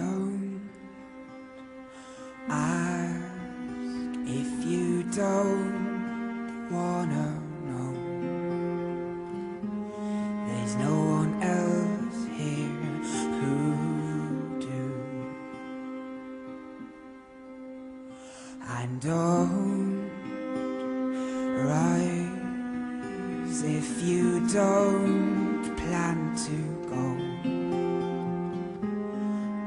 Don't ask if you don't wanna know. There's no one else here who do. And don't rise if you don't plan to go,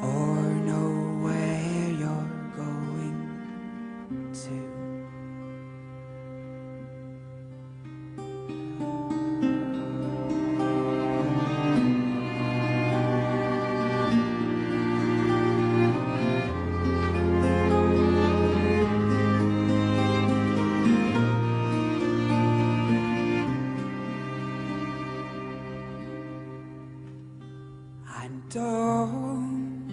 or know where you're going to. And don't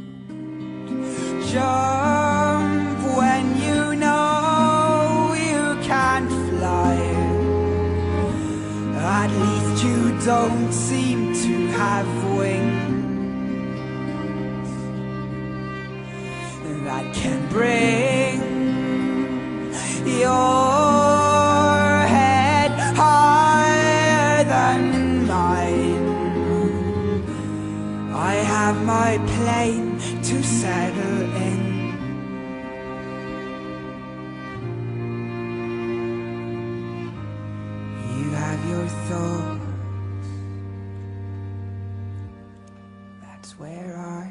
jump when you know you can't fly. At least you don't seem to have wings that can bring your head higher than mine. I have my plane to settle in. You have your thoughts. That's where I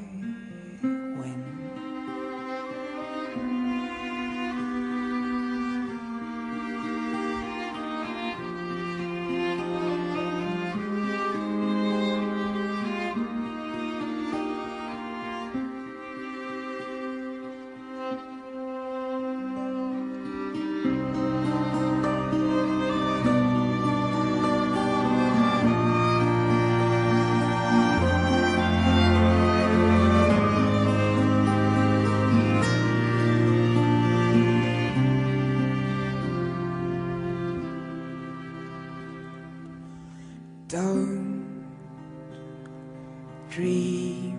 win. Don't dream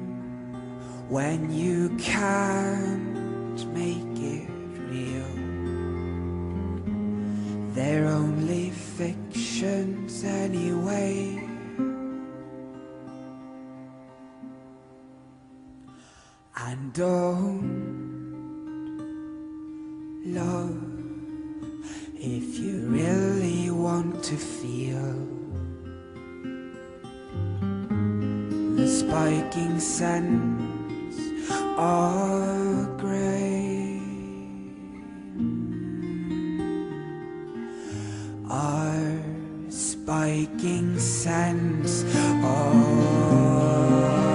when you can't make it real. They're only fictions anyway. And don't love if you really want to feel the spiking sands are grey, are spiking sands are